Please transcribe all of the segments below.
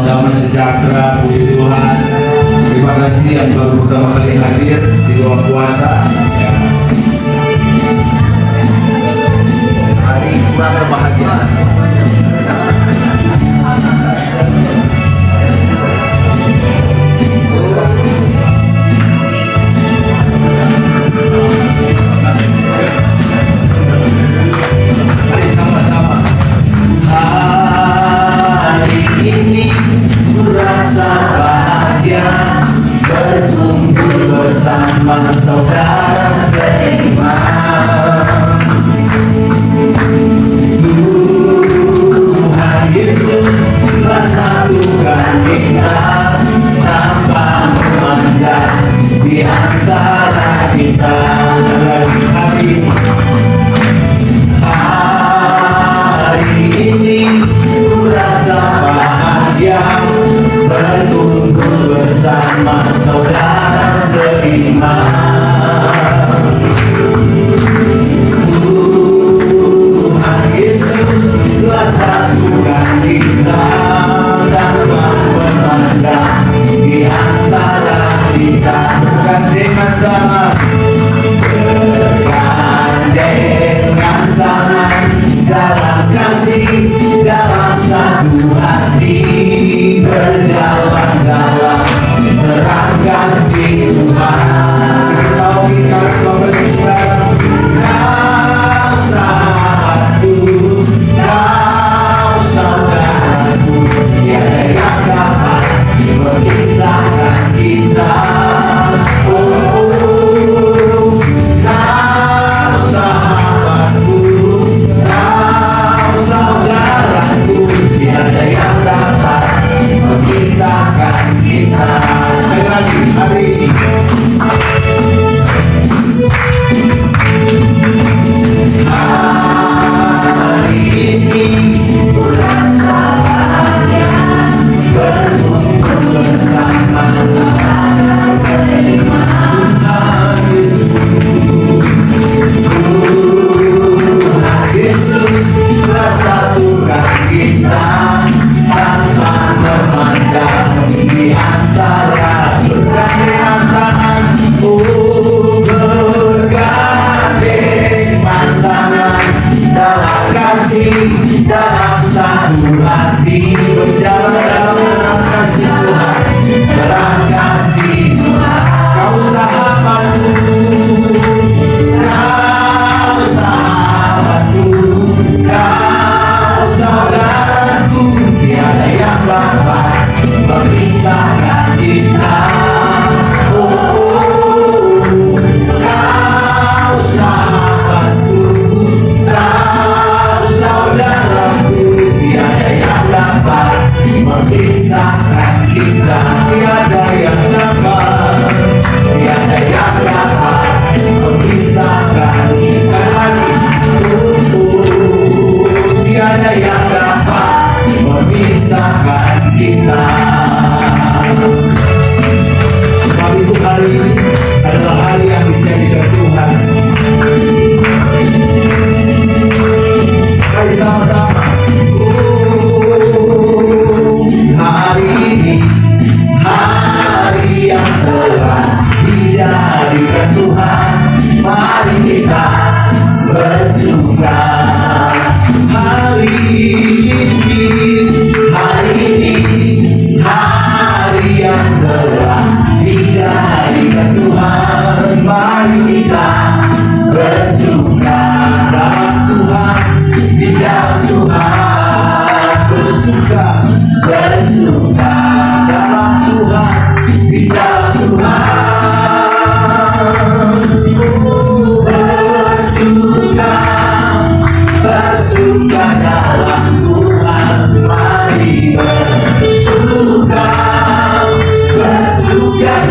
damai sejahtera, puji Tuhan. Terima kasih yang baru pertama kali hadir di ruang puasa. Ya. Hari merasa bahagia. Mari sama-sama. Hari ini merasa bahagia, berkumpul bersama saudara seiman. Tuhan Yesus telah satukan kita tanpa memandang di antara kita. Sekali lagi, hari ini ku rasa bahagia, berkumpul bersama saudara seiman. Tuhan Yesus telah satukan kita tanpa memandang di antara kita. Bergandengan tangan, bergandengan tangan dalam kasih, dalam satu hati, berjalan dalam terang kasih Tuhan. Kasih tahu kita Bapak Ibu Saudara, kau sahabatku, kau saudaraku, tiada yang dapat memisahkan kita. Kau sahabatku, kau saudaraku, tiada yang dapat memisahkan kita. Sekali lagi hari ini. Hari ini ku rasa bahagia, berkumpul bersama Tuhan Yesus. Tuhan Yesus telah satukan kita tanpa memandang di antara. Bergandengan tangan, oh bergandengan tangan dalam kasih, dalam satu hati, berjalan dalam terang kasih Tuhan, terang kasih Tuhan. Kau sahabatku, kau sahabatku, kau saudaraku, tiada yang dapat memisahkan kita. Kau sahabatku, kau saudaraku, tiada yang dapat memisahkan kita. Tiada yang dapat, tiada yang dapat memisahkan. Sekali lagi, tiada yang dapat memisahkan kita. Sebab itu hari ini adalah hari yang dijadikan Tuhan. Mari sama-sama. Hari ini hari yang telah dijadikan Tuhan. Mari kita bersuka. Hari ini hari yang telah dijadikan Tuhan. Mari kita bersuka dalam Tuhan, di dalam Tuhan. Bersuka dalam Tuhan, di dalam Tuhan. Bersuka dalam Tuhan. Mari bersuka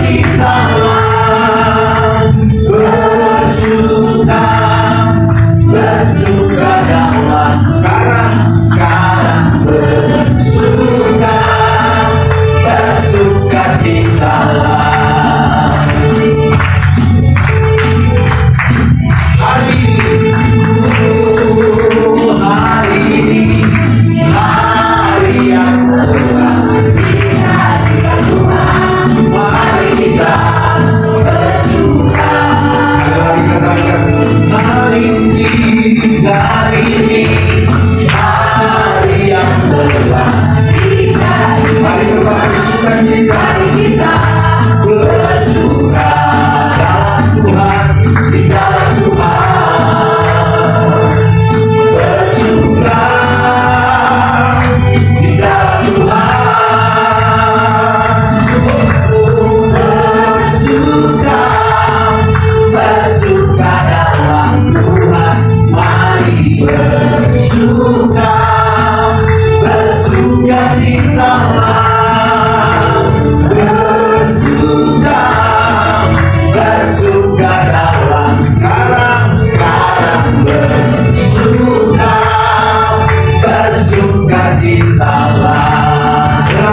citalah. Bersuka dalam sekarang bersuka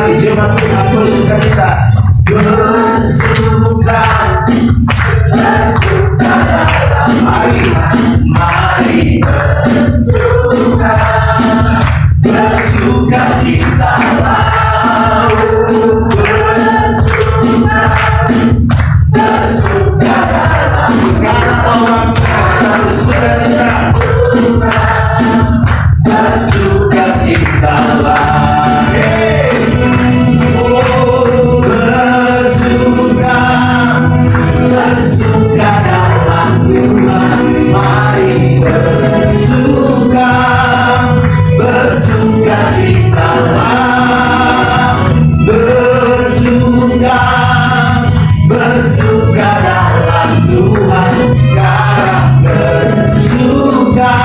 kali jemaat Tuhan bersuka cita. Bersuka, mari, mari bersuka, bersuka cita. Sekarang orang kita bersuka cita, bersuka citalah. Oh, bersuka, bersuka dalam Tuhan. Mari bersuka, bersuka citalah. Bersuka, bersuka dalam Tuhan. Sekarang bersuka,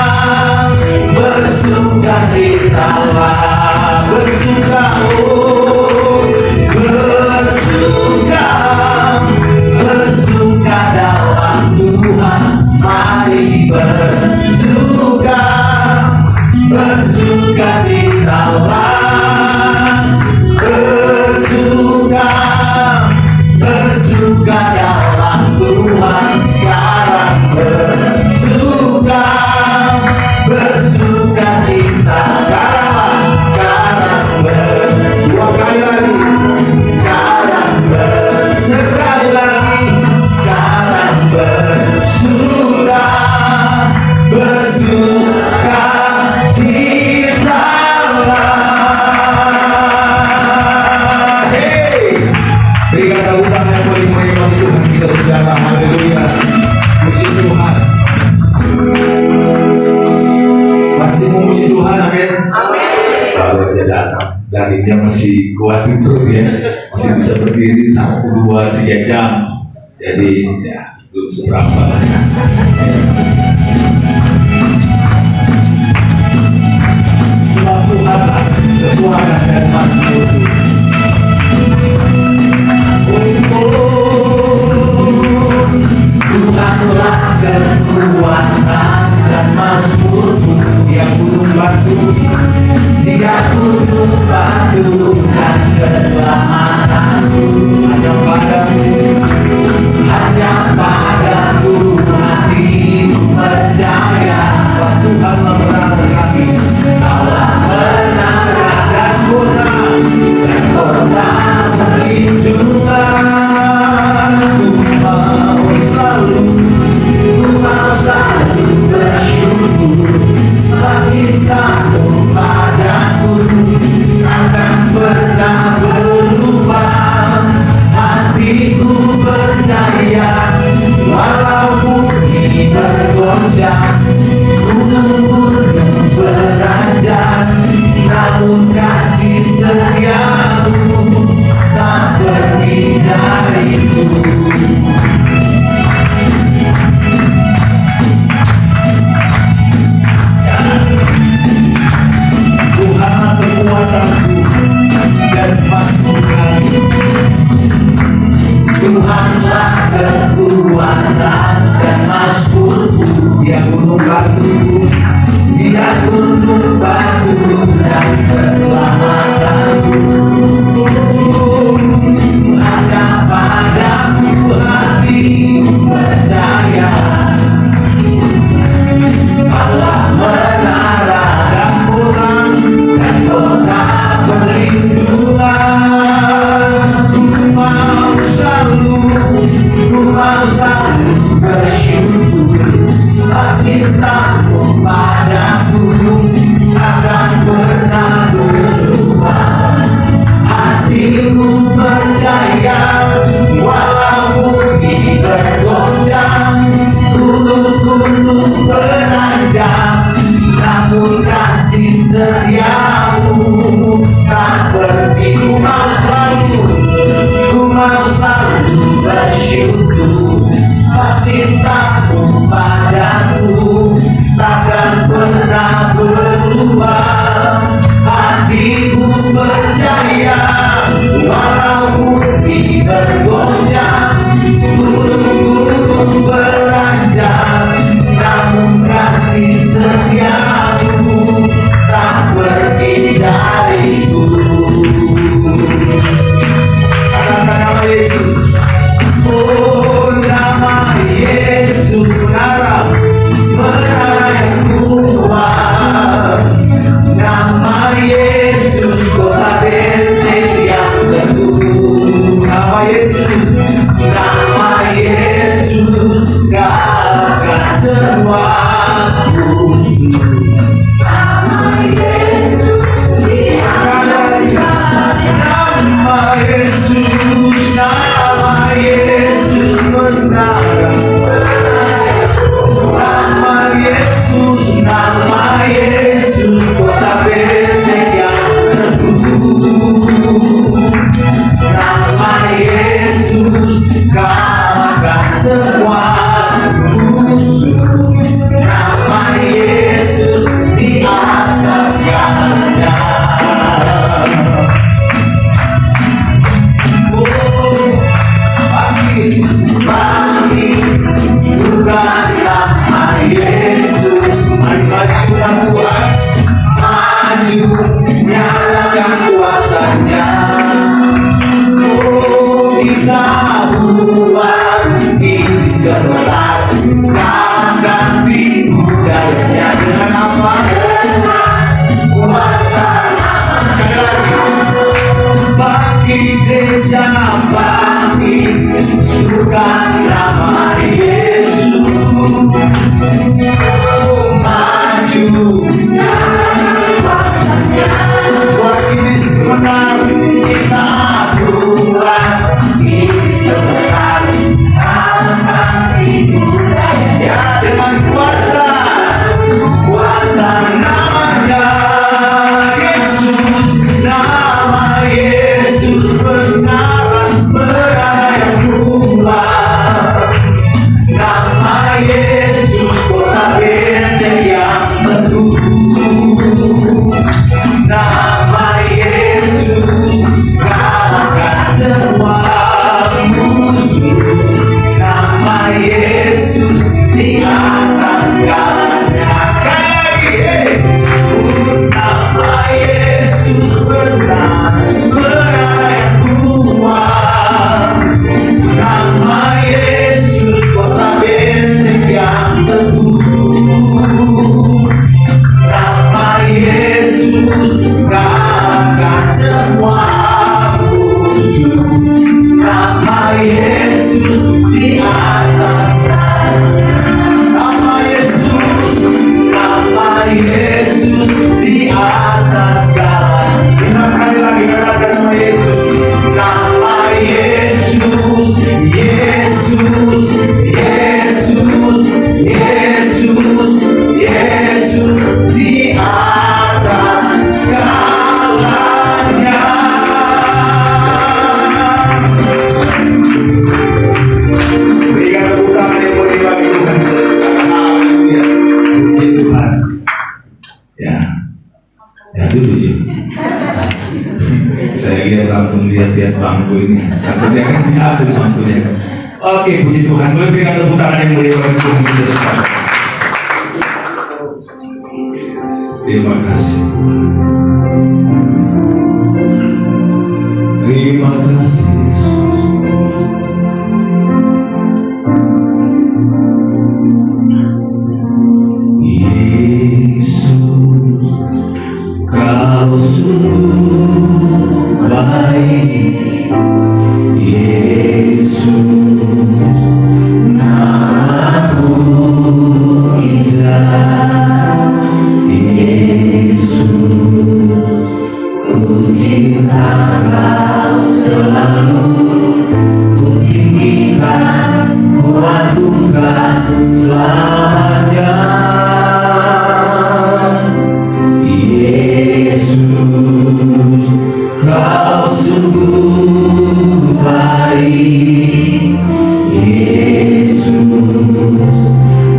bersuka citalah. Bersuka, oh, bersuka, bersuka dalam Tuhan. Mari bersuka, bersuka citalah. Bersuka, bersuka dalam Tuhan. Sekarang bersuka, bersuka cita. Sekarang dua kali lagi. Sekarang sekali lagi. Sekarang bersuka, bersuka citalah. Hey, berikan tepuk tangan yang paling meriah bagi Tuhan kita saudara. Haleluya, puji Tuhan. Masih memuji Tuhan, amin. Baru aja datang dan dia masih kuat itu ya, masih bisa berdiri 1-2-3 jam. Jadi ya belum seberapa lah ya. Sebab Tuhanlah kekuatan dan mazmur. Tuhanlah kekuatan dan mazmurku. Dia gunung batu, dia gunung batu dan keselamatanku. Hanya padamu, hanya padamu hatiku percaya. Sebab Tuhanlah menara kami, Kaulah menara dan kota. gereja bangkit, suruhkan nama Yesus. Maju Wakis menang, kita buat Kis terkenal ya dengan kuasa namanya Yesus, nama Yesus benar yang kuat, nama Yesus kota benteng yang teguh, nama Yesus kalahkan semua musuh, nama Yesus di atas segalanya. Sekali lagi, nama Yesus benar yang kuat, nama Yesus kota benteng yang teguh, nama Yesus kalahkan semua musuh, nama Yesus di atas. Nama Yesus di atas segala. 5 kali lagi katakan nama Yesus. Nama Yesus, Yesus, Yesus, Yesus, Yesus di atas segalanya. Berikan tepuk tangan yang boleh bagi Tuhan. Haleluya. Puji Tuhan. Ya dulu Jim. Saya lihat langsung lihat bangku ini. Takutnya kan diambil bangkunya. Oke, puji Tuhan. Boleh berikan tepuk tangan yang boleh bagi Tuhan. Terima kasih. Terima kasih Yesus. Kau sungguh baik, Yesus, namamu indah, Yesus, ku cinta kau selalu, ku tinggikan, ku agungkan selamanya. Yesus, kau sungguh baik, Yesus,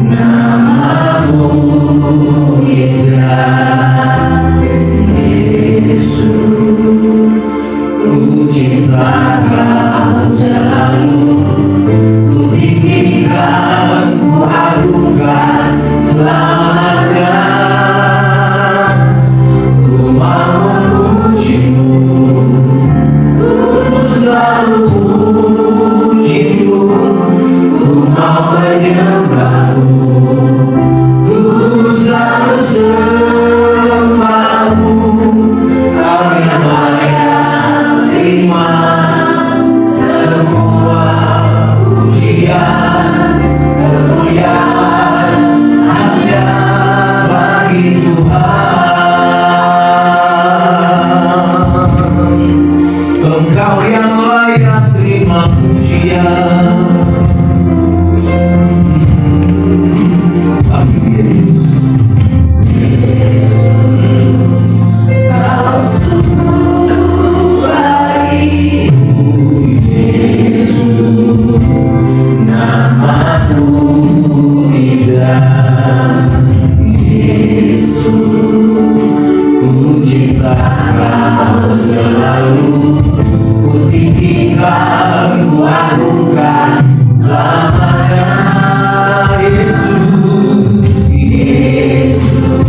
namamu indah, Yesus, ku cinta kau selalu, ku tinggikan, ku agungkan selamanya. Selalu pujimu, ku mau menyembahmu, ku selalu sembahmu, kau yang layak terima semua pujian, kemuliaan hanya bagi Tuhan. Engkau yang layak terima pujian. Amin Yesus. Kau sungguh baik, Yesus, namamu indah, Yesus, ku cinta kau selalu, ku tinggikan, ku agungkan selamanya. Yesus, Yesus,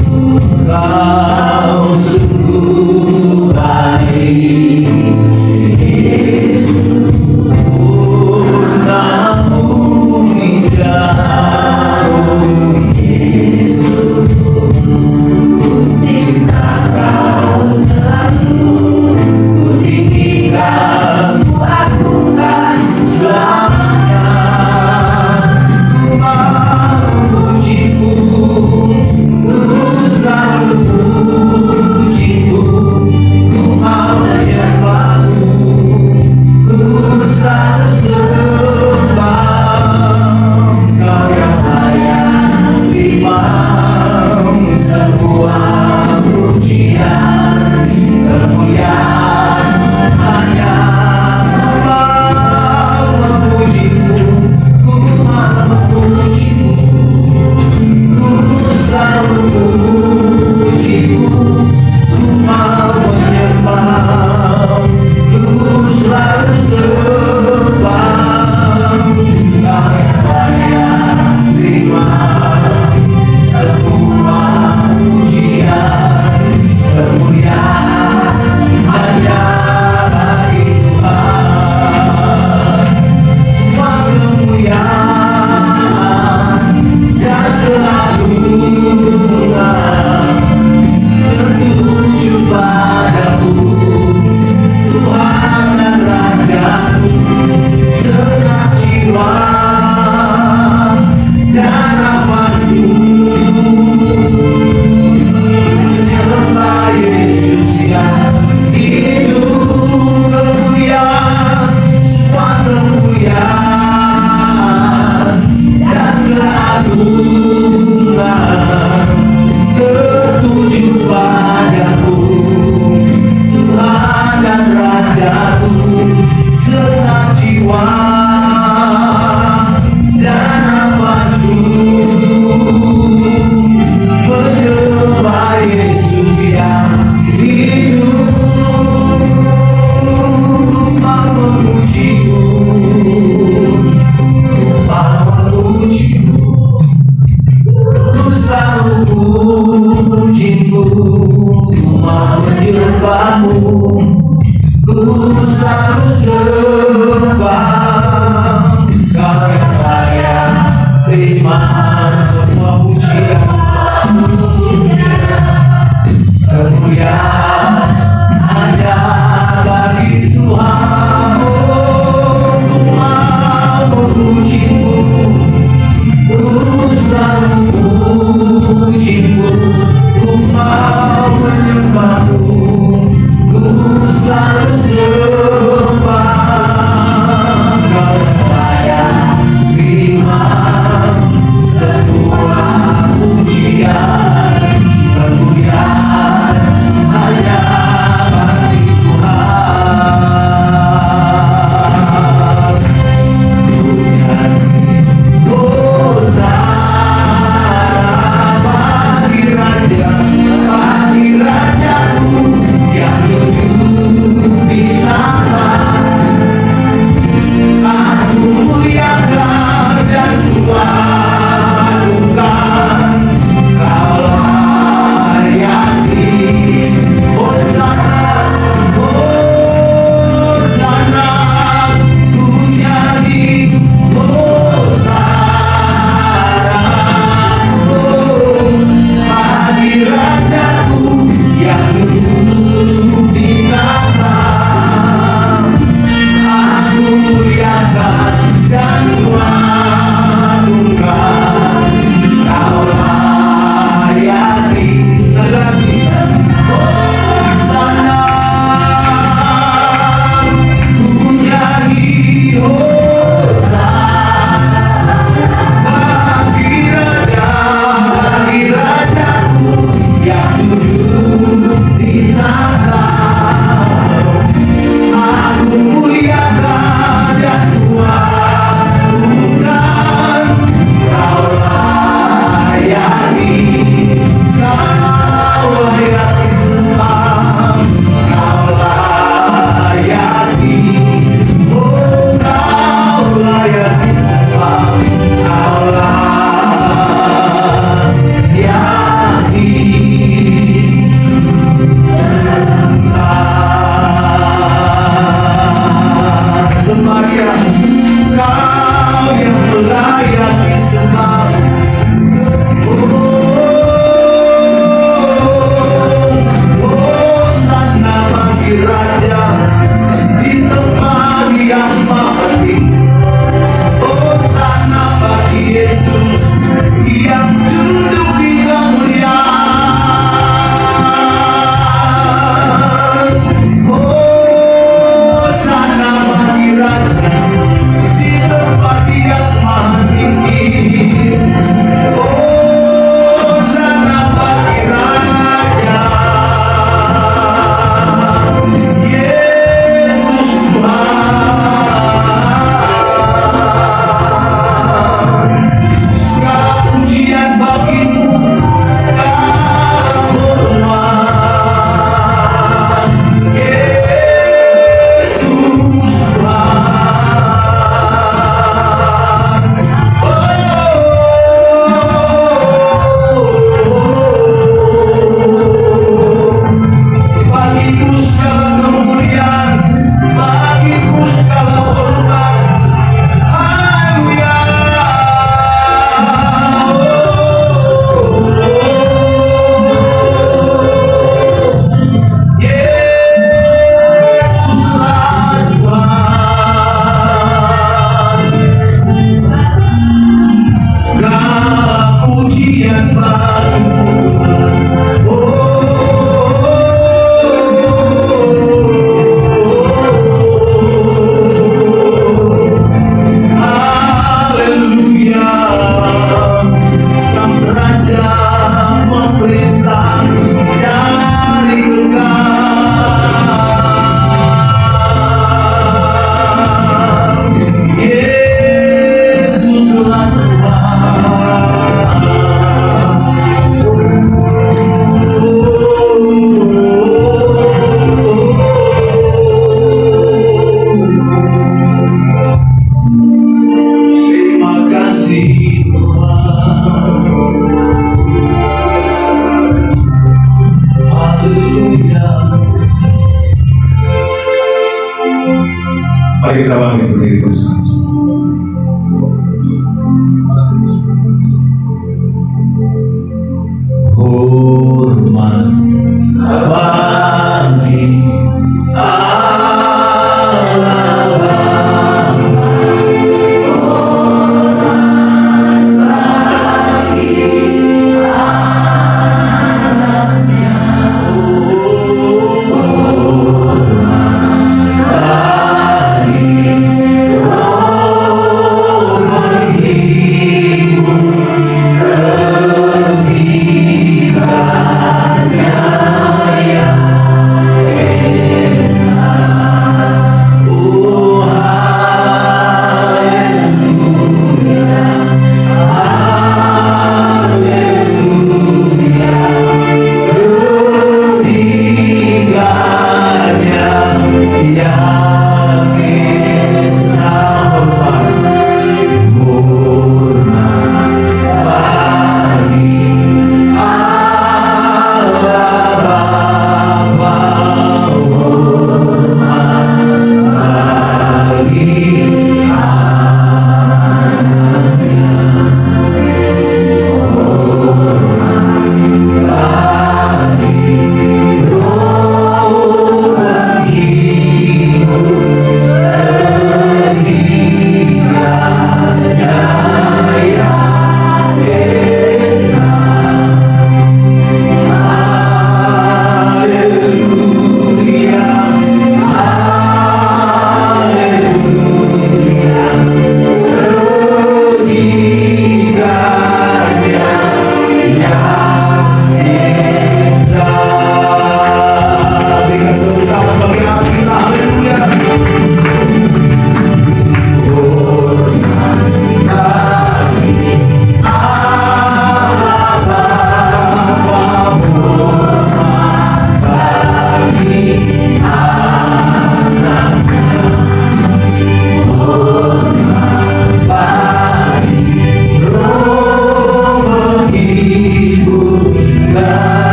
kau sungguh baik, Yesus, namamu indah, Yesus, ku cinta kau selalu, ku tinggikan, wajahku senang jiwa dan nafasku menyembah Yesus yang hidup. Tumpah memujimu, tumpah memujimu, ku selalu pujimu, tumpah menyembahmu, ku selalu sembah. Kau yang layak terima semua pujian, kemuliaan hanya bagi Tuhan. Oh, ku mau memujimu, ku selalu pujimu, ku mau menyembahmu, ku selalu sembah. Mari kita bangkit berdiri bersama-sama. Hormat bagi Allah Bapa, hormat bagi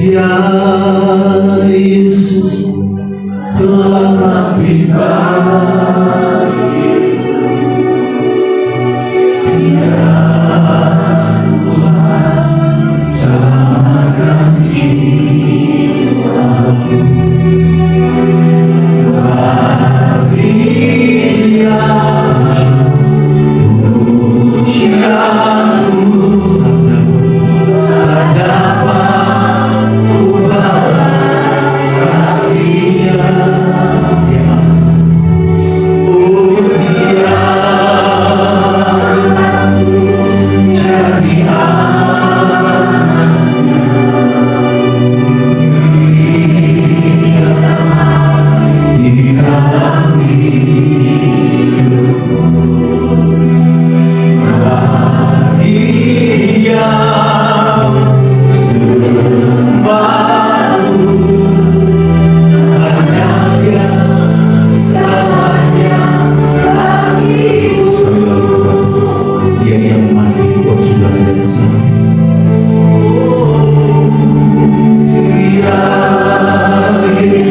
Dia Yesus telah mati bagi Dia Tuhan selamatkan jiwaku. Bagi Dia pujianku tak dapat ku balas kasih-Nya. Oh, Dia jadi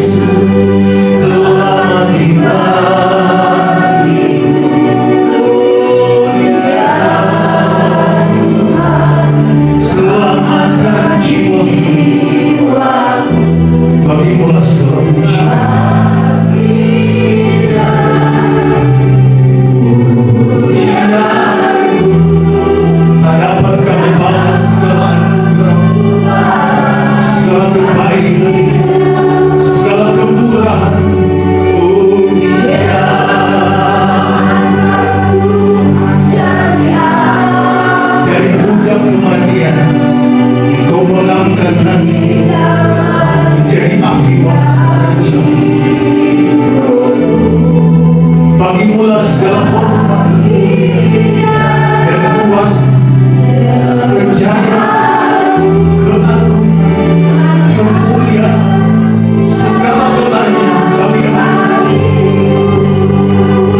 bagimulah segala hormat dan kuasa, kejayaan, keagungan, kemuliaan, segala belanya kami akan.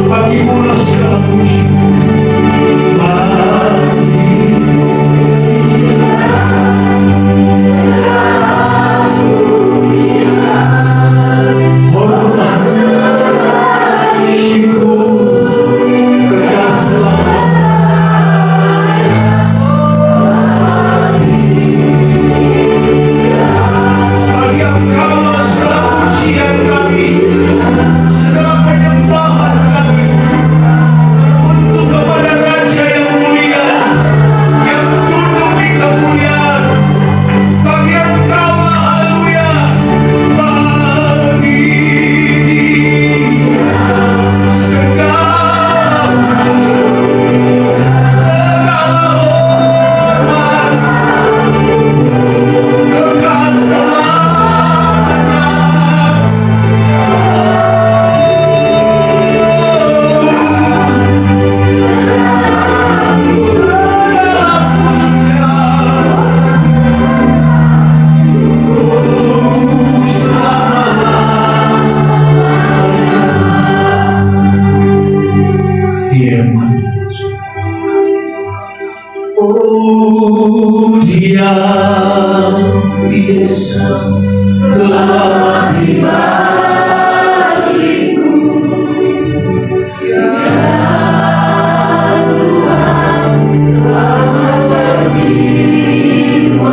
Bagimulah segala puji. Oh, Dia Yesus telah mati bagiku. Dia Tuhan selamatkan jiwaku.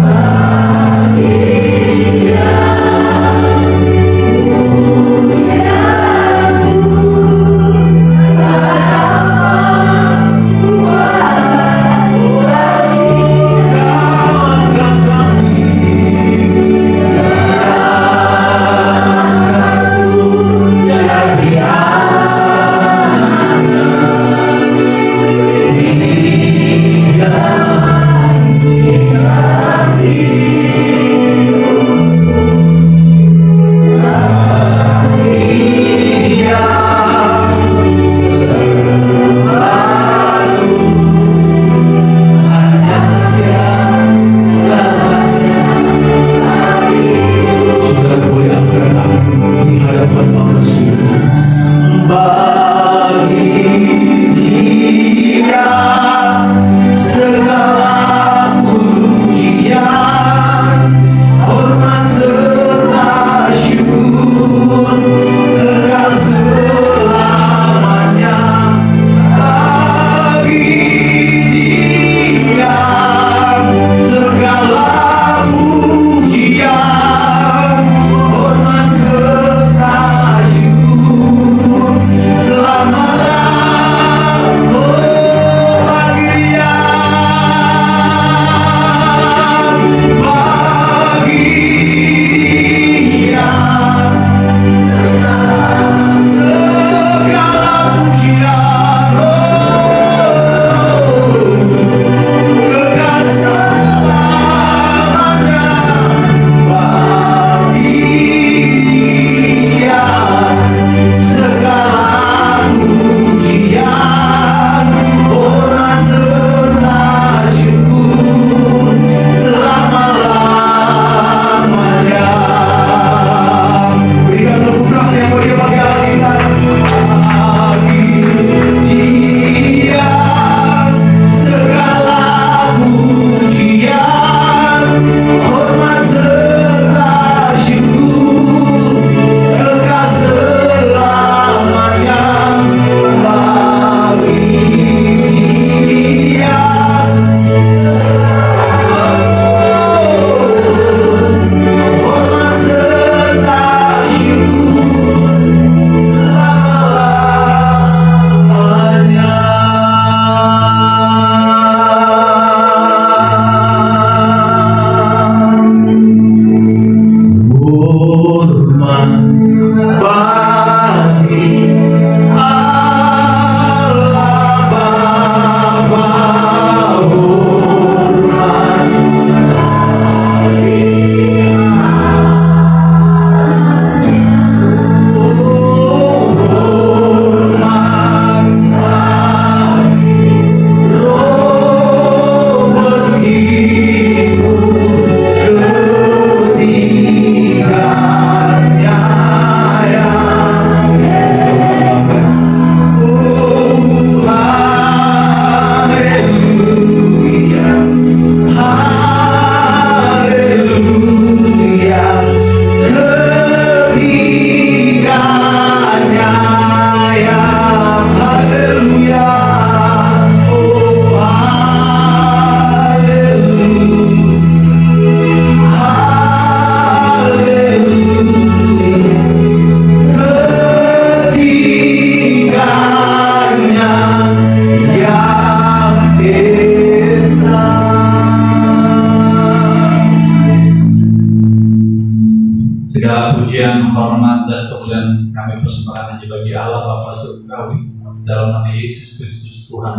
Bagi Dia pujianku.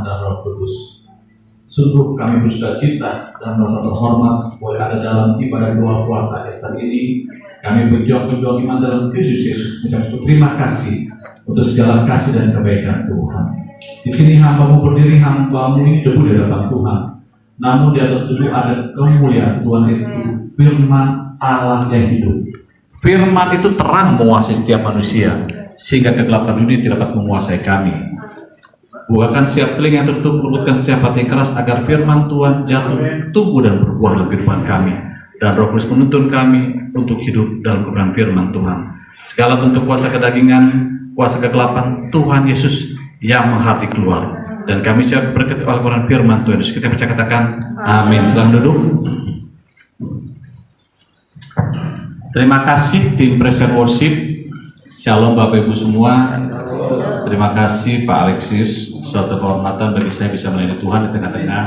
dan Roh Kudus. Sungguh kami bersuka-cita dan merasa terhormat boleh ada dalam ibadah doa puasa Ester ini. Kami berjuang iman dalam Kristus Yesus, mengucap terima kasih untuk segala kasih dan kebaikan Tuhan. Di sini hamba-Mu berdiri, hamba-Mu ini debu di hadapan Tuhan. Namun di atas debu ada kemuliaan Tuhan, itu firman Allah yang hidup. Firman itu terang menguasai setiap manusia, sehingga kegelapan dunia tidak dapat menguasai kami. Bukakan setiap telinga yang tertutup, lembutkan setiap hati yang keras, agar firman Tuhan jatuh, tumbuh dan berbuah dalam kehidupan kami. Dan Roh Kudus menuntun kami untuk hidup dalam kebenaran firman Tuhan. Segala bentuk kuasa kedagingan, kuasa kegelapan, Tuhan Yesus yang menghati keluar. Dan kami siap berkati oleh kebenaran firman Tuhan Yesus. Kita baca katakan amin. Silakan duduk. Terima kasih tim Present Worship. Shalom Bapak Ibu semua. Terima kasih Pak Alexius. Suatu kehormatan bagi saya bisa melayani Tuhan di tengah-tengah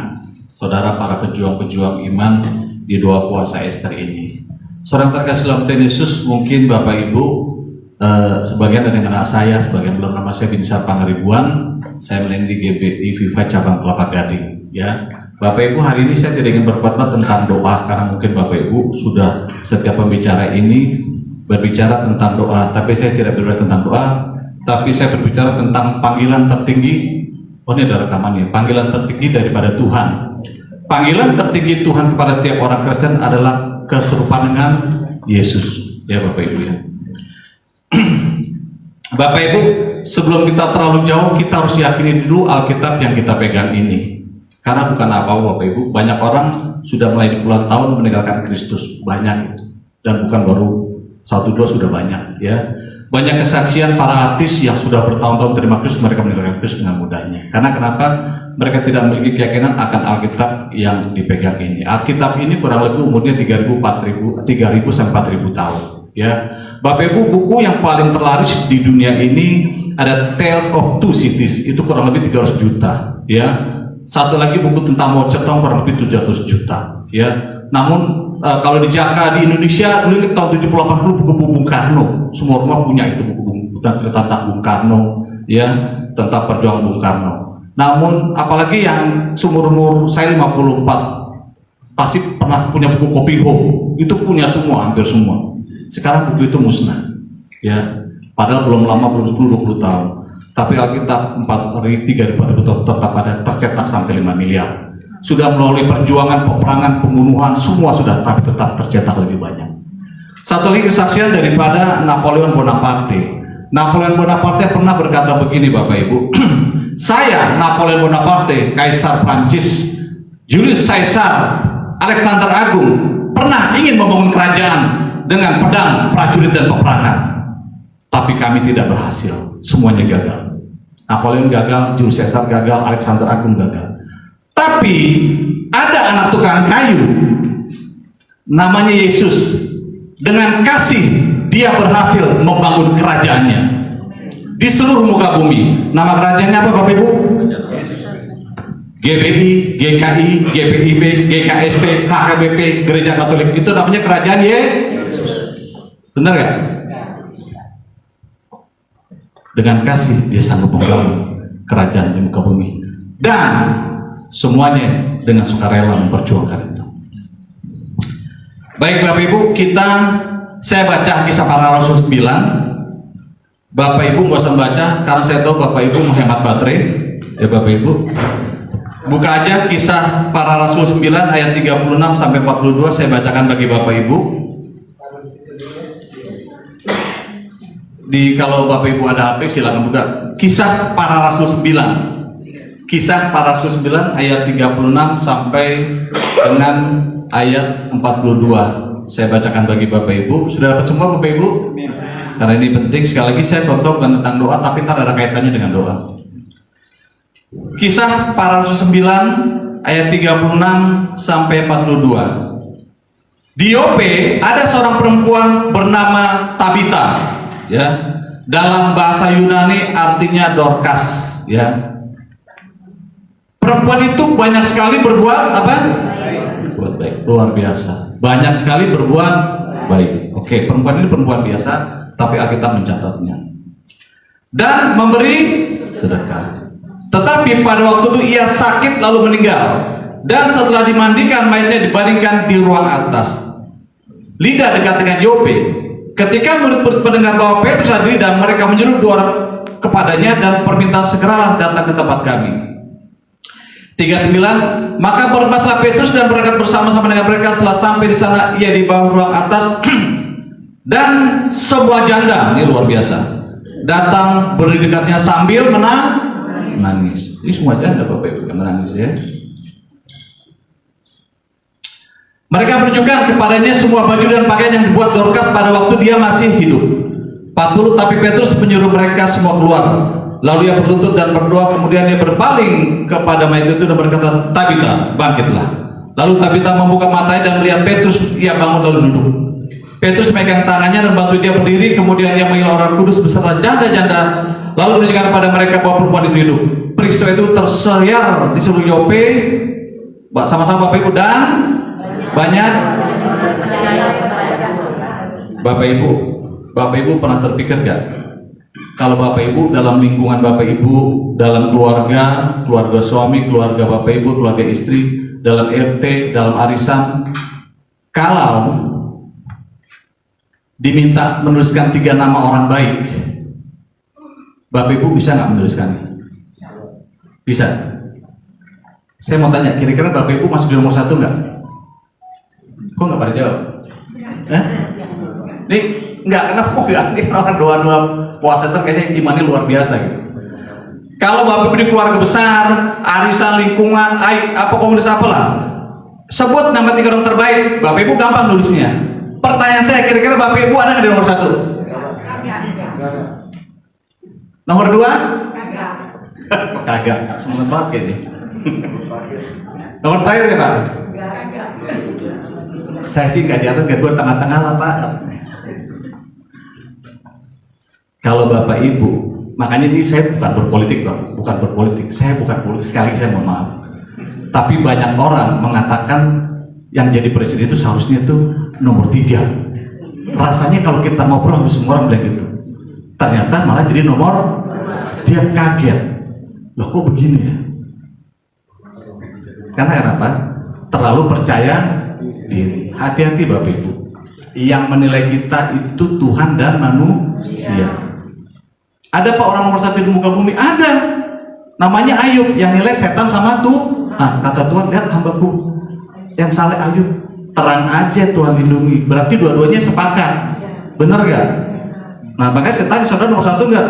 saudara para pejuang-pejuang iman di doa puasa Ester ini. Seorang terkasih dalam Tuhan Yesus, mungkin Bapak Ibu sebagian ada yang kenal saya, sebagian belum. Nama saya Binsar Pangaribuan. Saya melayani di GBI Viva cabang Kelapa Gading. Ya, Bapak Ibu, hari ini saya tidak ingin berkhotbah tentang doa karena mungkin Bapak Ibu sudah setiap pembicara ini berbicara tentang doa, tapi saya tidak berbicara tentang doa, tapi saya berbicara tentang panggilan tertinggi. Oh, ini ada rekamannya. Panggilan tertinggi daripada Tuhan. Panggilan tertinggi Tuhan kepada setiap orang Kristen adalah keserupaan dengan Yesus. Ya Bapak Ibu ya. Bapak Ibu, sebelum kita terlalu jauh, kita harus yakini dulu Alkitab yang kita pegang ini. Karena bukan apa-apa Bapak Ibu, banyak orang sudah mulai puluhan tahun meninggalkan Kristus, banyak itu. Dan bukan baru 1-2, sudah banyak ya. Banyak kesaksian para artis yang sudah bertahun-tahun terima Kristus, mereka meninggalkan Kristus dengan mudahnya. Karena kenapa? Mereka tidak memiliki keyakinan akan Alkitab yang dipegang ini. Alkitab ini kurang lebih umurnya 3.000 sampai 4.000 tahun ya. Bapak Ibu, buku yang paling terlaris di dunia ini ada Tales of Two Cities, itu kurang lebih 300 juta ya. Satu lagi buku tentang Mao Zedong kurang lebih 700 juta ya. Namun kalau di Jakarta di Indonesia dulu tahun 70-80 buku Bung Karno, semua rumah punya itu buku tentang Bung Karno ya, tentang perjuangan Bung Karno. Namun apalagi yang seumur-umur saya 54 pasti pernah punya buku Kopi Ho, itu punya semua, hampir semua. Sekarang buku itu musnah ya, padahal belum lama, belum 10-20 tahun, tapi Alkitab 3.000-4.000 tahun tetap ada, tercetak sampai 5 miliar. Sudah melalui perjuangan, peperangan, pembunuhan, semua sudah, tapi tetap tercetak lebih banyak. Satu lagi kesaksian daripada Napoleon Bonaparte. Napoleon Bonaparte pernah berkata begini Bapak Ibu, saya Napoleon Bonaparte, Kaisar Prancis, Julius Caesar, Alexander Agung pernah ingin membangun kerajaan dengan pedang, prajurit dan peperangan, tapi kami tidak berhasil, semuanya gagal. Napoleon gagal, Julius Caesar gagal, Alexander Agung gagal. Tapi ada anak tukang kayu namanya Yesus. Dengan kasih dia berhasil membangun kerajaannya di seluruh muka bumi. Nama kerajaannya apa Bapak Ibu? GBI, GKI, GPIB, GKST, HKBP, Gereja Katolik. Itu namanya kerajaan Yesus. Benar gak? Dengan kasih dia sanggup membangun kerajaan di muka bumi, dan semuanya dengan sukarela memperjuangkan itu. Baik Bapak Ibu, saya baca Kisah Para Rasul 9. Bapak Ibu nggak usah baca karena saya tahu Bapak Ibu menghemat baterai ya Bapak Ibu. Buka aja Kisah Para Rasul 9 ayat 36 sampai 42, saya bacakan bagi Bapak Ibu. Kalau Bapak Ibu ada HP silakan buka Kisah Para Rasul 9. Kisah Para Rasul 9 ayat 36 sampai dengan ayat 42. Saya bacakan bagi Bapak Ibu. Sudah dapat semua Bapak Ibu? Karena ini penting. Sekali lagi saya khotbah bukan tentang doa, tapi ntar ada kaitannya dengan doa. Kisah Para Rasul 9 ayat 36 sampai 42. Di Yope ada seorang perempuan bernama Tabita ya. Dalam bahasa Yunani artinya Dorcas ya. Perempuan itu banyak sekali berbuat apa? Berbuat baik, luar biasa. Banyak sekali berbuat baik. Oke, perempuan ini perempuan biasa, tapi Alkitab mencatatnya. Dan memberi sedekah. Tetapi pada waktu itu ia sakit lalu meninggal, dan setelah dimandikan mayatnya dibaringkan di ruang atas, Lida dekat dengan Yope. Ketika murid-murid mendengar bahwa Petrus hadir dan mereka menyuruh dua orang kepadanya dan permintaan segeralah datang ke tempat kami. 39. Maka bermaslah Petrus dan berangkat bersama-sama dengan mereka. Setelah sampai di sana ia di bawah ruang atas dan sebuah janda, ini luar biasa, datang berdiri dekatnya sambil menangis. Ini semua janda Bapak Ibu yang menangis ya. Mereka menunjukkan kepadanya semua baju dan pakaian yang dibuat Dorcas pada waktu dia masih hidup. 40. Tapi Petrus menyuruh mereka semua keluar. Lalu ia berlutut dan berdoa, kemudian dia berpaling kepada mayat itu dan berkata, Tabita, bangkitlah. Lalu Tabita membuka matanya dan melihat Petrus, ia bangun lalu duduk. Petrus memegang tangannya dan bantu dia berdiri, kemudian ia memanggil orang kudus beserta janda-janda, lalu menunjukkan kepada mereka bahwa perempuan itu hidup. Peristiwa itu tersiar di seluruh Yope, sama-sama Bapak Ibu, dan banyak Bapak Ibu pernah terpikir gak? Kalau Bapak Ibu dalam lingkungan Bapak Ibu, dalam keluarga suami, keluarga Bapak Ibu, keluarga istri, dalam RT, dalam arisan, kalau diminta menuliskan 3 nama orang baik, Bapak Ibu bisa nggak menuliskannya? Bisa. Saya mau tanya, kira-kira Bapak Ibu masuk di nomor 1 nggak? Kok nggak pada jawab? Nih, nggak, kenapa nggak? Ini orang doa-doa puasa itu kayaknya imannya luar biasa gitu. Kalau Bapak Ibu di keluarga besar, arisan, lingkungan, apa komunitas apalah, sebut nama 3 orang terbaik, Bapak Ibu gampang nulisnya. Pertanyaan saya, kira-kira Bapak Ibu ada nggak di nomor 1? Nomor 2? Kagak. Semangat banget ini. Nomor terakhir ya Pak? Saya sih nggak di atas, nggak gue tengah-tengah lah Pak. Kalau Bapak Ibu, makanya ini saya bukan berpolitik Pak, bukan berpolitik. Saya bukan politik, sekali saya mohon maaf. Tapi banyak orang mengatakan yang jadi presiden itu seharusnya itu nomor 3. Rasanya kalau kita ngobrol sama semua orang bilang gitu. Ternyata malah jadi nomor, dia kaget. Loh kok begini ya? Karena kenapa? Terlalu percaya diri. Hati-hati Bapak Ibu. Yang menilai kita itu Tuhan dan manusia. Ada Pak orang nomor 1 di muka bumi? Ada. Namanya Ayub, yang nilai setan sama Tuhan. Kata Tuhan, lihat hambaku yang saleh Ayub, terang aja Tuhan lindungi. Berarti dua-duanya sepakat. Benar gak? Nah makanya setan saudara nomor 1 enggak?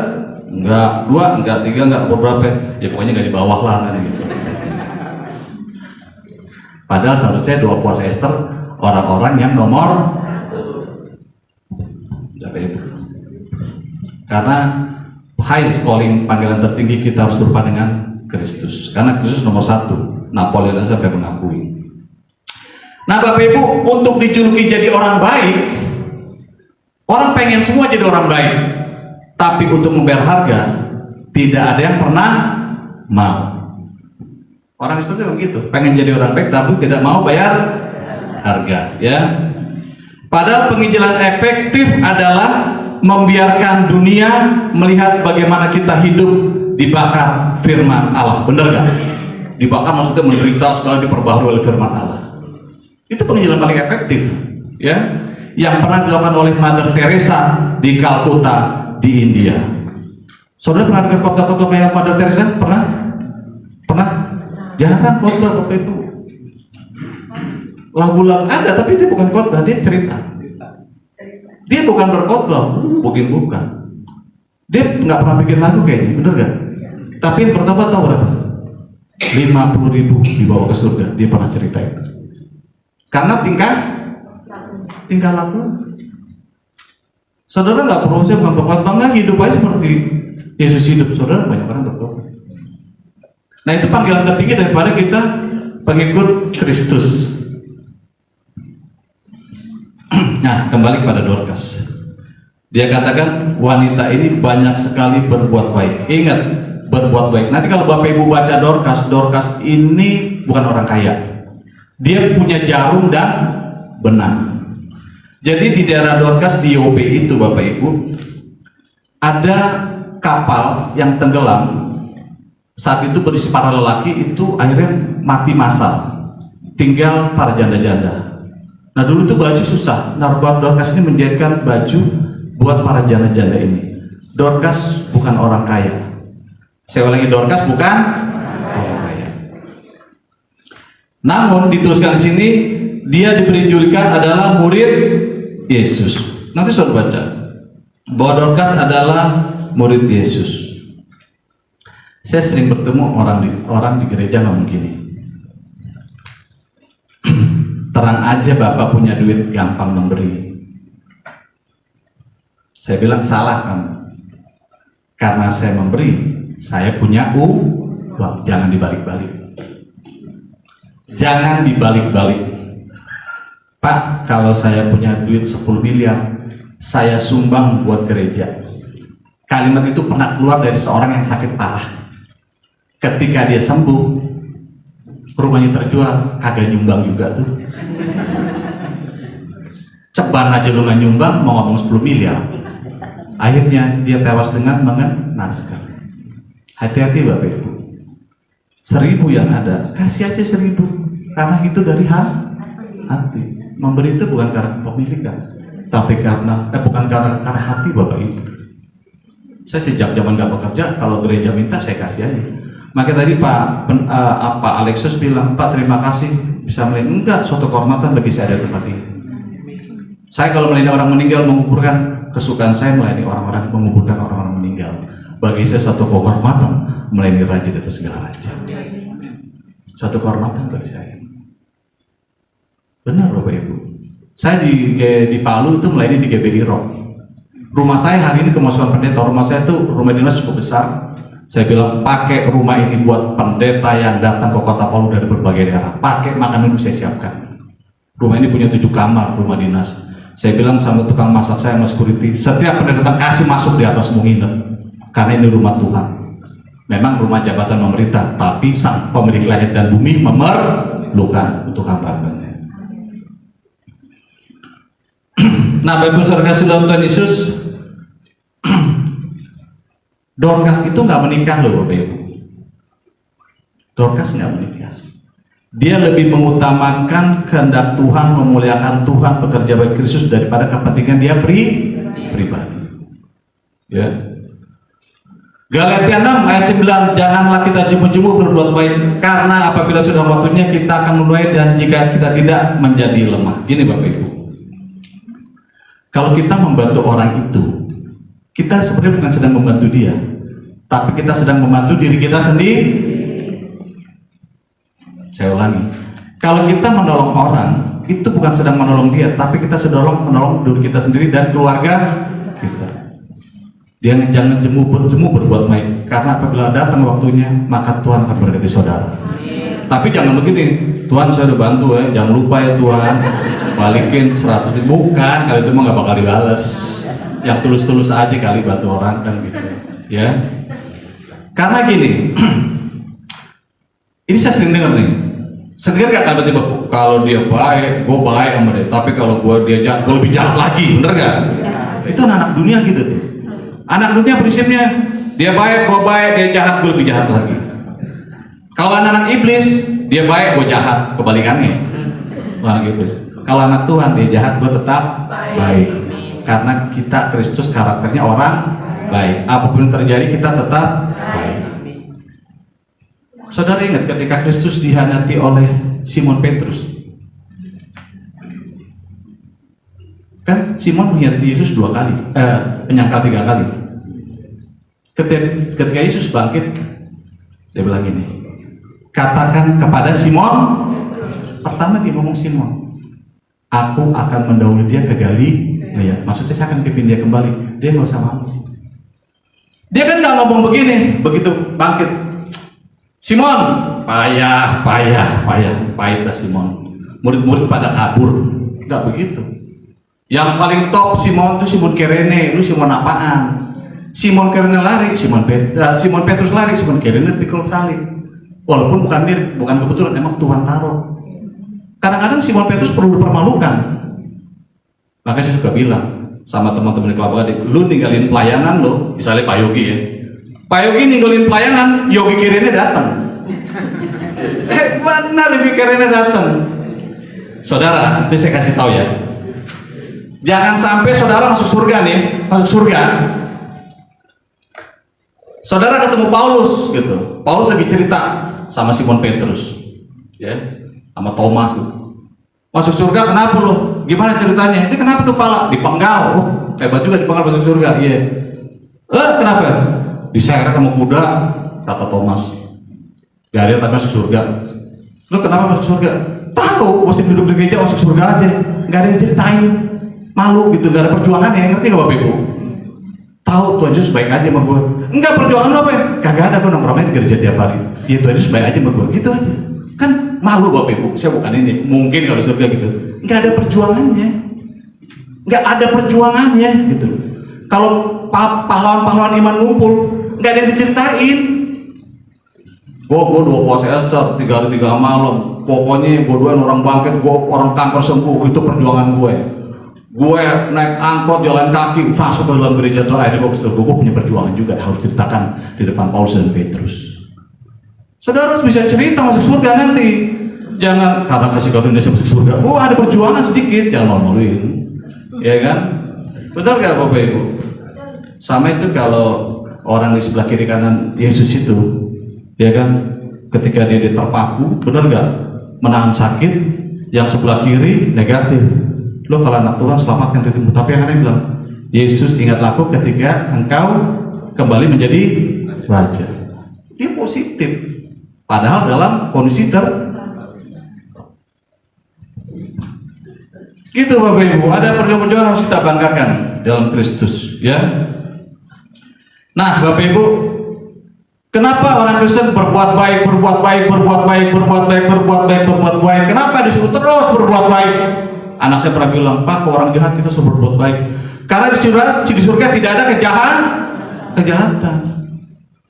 Enggak, 2, enggak 3, enggak berapa? Ya pokoknya enggak di bawah lah kan gitu. Padahal seharusnya doa puasa Esther orang-orang yang nomor 1. Karena high calling, panggilan tertinggi kita harus serupa dengan Kristus. Karena Kristus nomor 1. Napoleon sampai mengakui. Nah Bapak Ibu, untuk dijuluki jadi orang baik, orang pengen semua jadi orang baik. Tapi untuk membayar harga, tidak ada yang pernah mau. Orang Kristen itu begitu, pengen jadi orang baik tapi tidak mau bayar harga, ya. Padahal penginjilan efektif adalah membiarkan dunia melihat bagaimana kita hidup dibakar firman Allah. Benar gak? Dibakar maksudnya menderita sekali diperbaharui oleh firman Allah. Itu penginjilan paling efektif, ya. Yang pernah dilakukan oleh Mother Teresa di Calcutta di India. Saudara pernah dengar kota-kota kayak Mother Teresa? Pernah? Pernah? Jarang khotbah Bapak Ibu. Lagu-lagu ada, tapi dia bukan khotbah, dia cerita. Dia bukan berkhotbah, bukan. Dia nggak pernah bikin lagu kayaknya, bener gak? Tapi yang pertama tahu berapa? 50.000 dibawa ke surga. Dia pernah cerita itu. Karena tingkah laku. Saudara nggak perlu saya bukan berkhotbah, nggak, hidup aja seperti Yesus hidup. Saudara banyak orang berkhotbah. Nah itu panggilan tertinggi daripada kita pengikut Kristus. Nah kembali pada Dorcas. Dia katakan wanita ini banyak sekali berbuat baik. Ingat, berbuat baik. Nanti kalau Bapak Ibu baca Dorcas ini bukan orang kaya. Dia punya jarum dan benang. Jadi di daerah Dorcas di Yope itu Bapak Ibu ada kapal yang tenggelam. saat itu berisi para lelaki, itu akhirnya mati massal, tinggal para janda-janda. Nah dulu tuh baju susah. Nah Dorcas ini menjadikan baju buat para janda-janda ini. Dorcas bukan orang kaya. Saya ulangi, Dorcas bukan orang kaya. Namun dituliskan di sini dia diberi julukan adalah murid Yesus. Nanti saudara baca bahwa Dorcas adalah murid Yesus. Saya sering bertemu orang di gereja ngomong gini, terang aja Bapak punya duit gampang memberi. Saya bilang salah kamu. Karena saya memberi, saya punya uang. Jangan dibalik-balik. Jangan dibalik-balik. Pak, kalau saya punya duit 10 miliar, saya sumbang buat gereja. Kalimat itu pernah keluar dari seorang yang sakit parah. Ketika dia sembuh, rumahnya terjual, kagak nyumbang juga tuh. Ceban aja lu nggak nyumbang, mau ngomong 10 miliar. Akhirnya dia tewas dengan mengenaskan. Hati-hati Bapak Ibu. 1000 yang ada, kasih aja 1000. Karena itu dari hati. Memberi itu bukan karena kepemilikan, tapi bukan karena hati Bapak Ibu. Saya sejak zaman nggak bekerja, kalau gereja minta saya kasih aja. Maka tadi Pak Alexus bilang, Pak terima kasih bisa melayani. Enggak, suatu kehormatan bagi saya ada tempat ini. Saya kalau melayani orang meninggal, menguburkan, kesukaan saya melayani orang-orang, menguburkan orang-orang meninggal. Bagi saya suatu kehormatan melayani raja di atas segala raja. Suatu kehormatan bagi saya. Benar Bapak Ibu. Saya di Palu itu melayani di GBI Rock. Rumah saya hari ini kemasukan pendeta. Rumah saya itu rumah dinas cukup besar. Saya bilang pakai rumah ini buat pendeta yang datang ke kota Palu dari berbagai daerah. Pakai makan minum saya siapkan. Rumah ini punya 7 kamar, rumah dinas. Saya bilang sama tukang masak saya, sama security, setiap pendeta datang kasih masuk di atas mau nginep. Karena ini rumah Tuhan. Memang rumah jabatan pemerintah, tapi sang pemilik langit dan bumi memerlukan untuk hamba-hambanya. Nah, Bapak Ibu saudara kasih dalam Tuhan Yesus, Dorcas itu nggak menikah loh Bapak Ibu. Dorcas nggak menikah. Dia lebih mengutamakan kehendak Tuhan, memuliakan Tuhan, bekerja bagi Kristus daripada kepentingan dia pribadi. Ya. Galatia 6 ayat 9, janganlah kita jemu-jemu berbuat baik, karena apabila sudah waktunya kita akan menuai, dan jika kita tidak menjadi lemah. Gini Bapak Ibu, kalau kita membantu orang itu, kita sebenarnya bukan sedang membantu dia, tapi kita sedang membantu diri kita sendiri. Saya ulangi, kalau kita menolong orang, itu bukan sedang menolong dia, tapi kita sedang menolong diri kita sendiri dan keluarga kita. Dia jangan jemu berbuat baik, karena apabila datang waktunya, maka Tuhan akan berkati saudara. Tapi jangan begini, Tuhan saya udah bantu ya, jangan lupa ya Tuhan, balikin 100. Bukan, kali itu mah gak bakal dibalas. Yang tulus-tulus aja kali bantu orang kan gitu ya. Karena gini, ini saya sering dengar nih, sendiri gak kan tiba kalau dia baik, gue baik sama dia, tapi kalau dia jahat, gue lebih jahat lagi, bener gak? Itu anak dunia gitu tuh. Anak dunia prinsipnya, dia baik, gue baik, dia jahat, gue lebih jahat lagi. Kalau anak iblis, dia baik, gue jahat, kebalikannya. Anak iblis. Kalau anak Tuhan, dia jahat, gue tetap baik. Karena kita Kristus karakternya orang baik. Apapun yang terjadi, kita tetap baik. Saudara ingat ketika Kristus dihianati oleh Simon Petrus, kan Simon mengkhianati Yesus 2 kali, menyangkal 3 kali. Ketika Yesus bangkit, dia bilang gini, katakan kepada Simon, pertama dia ngomong Simon, aku akan mendahului dia ke Galilea. Maksudnya saya akan pimpin dia kembali. Dia nggak usah mau. Dia kan nggak ngomong begini, begitu bangkit, Simon, payah dah Simon. Murid-murid pada kabur, nggak begitu. Yang paling top Simon itu Simon Kirene, lu Simon apaan? Simon Kirene lari, Simon Petrus lari, Simon Kirene pikul salib. Walaupun bukan kebetulan, emang Tuhan taruh. Kadang-kadang Simon Petrus perlu dipermalukan. Makanya saya suka bilang sama teman-teman di Kelapa Gading, lu ninggalin pelayanan lo, misalnya Pak Yogi ya, Pak Yogi ninggalin pelayanan, Yogi kirinya datang. Benar Yogi kirinya datang. Saudara, ini saya kasih tahu ya. Jangan sampai saudara masuk surga nih, masuk surga. Saudara ketemu Paulus gitu. Paulus lagi cerita sama Simon Petrus, ya, sama Thomas gitu. Masuk surga kenapa lo? Gimana ceritanya? Ini kenapa tuh pala? Dipenggal. Oh, hebat juga dipenggal masuk surga. Iya. Kenapa? Diseret sama kuda, kata Thomas. Gak ada tapi masuk surga. Lo kenapa masuk surga? Tahu, mesti duduk di gereja masuk surga aja. Gak ada yang diceritain. Malu gitu, gak ada perjuangan ya. Ngerti gak Bapak Ibu? Tahu Tuhan Yesus baik aja sama gue. Enggak, perjuangan lo apa ya? Kagak ada, gue nongkrongnya di gereja tiap hari. Ya Tuhan Yesus baik aja sama gue. Gitu aja. Kan malu Bapak Ibu. Saya bukan ini. Mungkin kalau surga gitu. Gak ada perjuangannya. Gak ada perjuangannya gitu. Kalau pahlawan-pahlawan iman ngumpul, nggak ada yang diceritain. Gue 2 puasa Ester, 3 hari 3 malam. Pokoknya gue doain orang bangkit, gue orang kanker sembuh. Itu perjuangan gue. Gue naik angkot, jalan kaki, masuk ke dalam gereja Tuhan. Akhirnya gue ke surga. Gue punya perjuangan juga, harus ceritakan di depan Paulus dan Petrus. Saudara harus bisa cerita masuk surga nanti. Jangan karena kasih karunia masuk surga. Oh, ada perjuangan sedikit, jangan malu-maluin. Ya kan? Benar gak Bapak Ibu? Sama itu kalau orang di sebelah kiri kanan Yesus itu, ya kan, ketika dia diterpaku, benar gak? Menahan sakit, yang sebelah kiri negatif. Lo kalau anak Tuhan selamatkan dirimu. Tapi yang aneh bilang, Yesus ingatlah aku ketika engkau kembali menjadi raja. Dia positif. Padahal dalam kondisi gitu Bapak Ibu, ada perjuangan harus kita banggakan dalam Kristus, ya. Nah, Bapak Ibu, kenapa orang Kristen berbuat baik? Kenapa disuruh terus berbuat baik? Anak saya pernah bilang, Pak, ke orang jahat kita suruh berbuat baik. Karena di surga tidak ada kejahatan.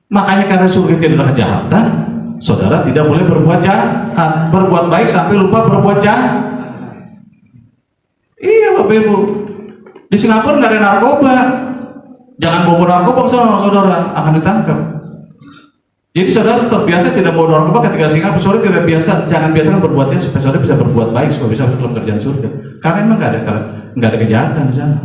Makanya karena di surga tidak ada kejahatan, saudara tidak boleh berbuat jahat. Berbuat baik sampai lupa berbuat jahat. Iya Bapak Ibu, di Singapura nggak ada narkoba. Jangan bawa narkoba saudara, akan ditangkap. Jadi saudara terbiasa tidak bawa narkoba ketika Singapura. Saudara tidak biasa, jangan biasakan berbuatnya supaya saudara bisa berbuat baik, supaya bisa masuk dalam kerjaan surga. Karena emang nggak ada kejahatan di sana.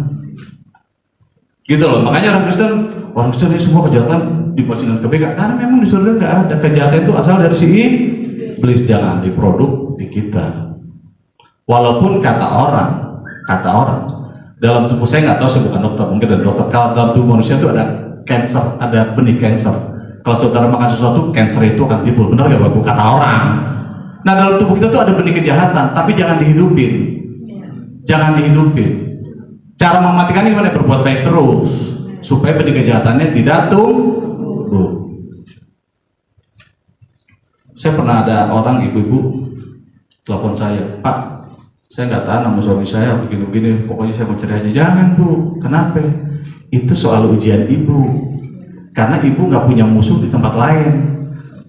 Gitu loh. Makanya orang Kristen ini semua kejahatan diposisikan ke kebaikan. Karena memang di surga nggak ada kejahatan, itu asal dari si iblis. Jangan diproduk di kita. Walaupun kata orang dalam tubuh, saya nggak tahu, saya bukan dokter, mungkin ada dokter. Kalau dalam tubuh manusia itu ada cancer, ada benih cancer. Kalau saudara makan sesuatu, cancer itu akan timbul. Benar nggak Bapak? Kata orang. Nah, dalam tubuh kita tuh ada benih kejahatan, tapi jangan dihidupin. Jangan dihidupin. Cara mematikannya gimana? Berbuat baik terus, supaya benih kejahatannya tidak tumbuh. Saya pernah ada orang ibu-ibu telepon saya, Pak, saya nggak tahan sama suami saya begini-begini, pokoknya saya mau cerai aja. Jangan Bu, kenapa? Itu soal ujian ibu. Karena ibu nggak punya musuh di tempat lain.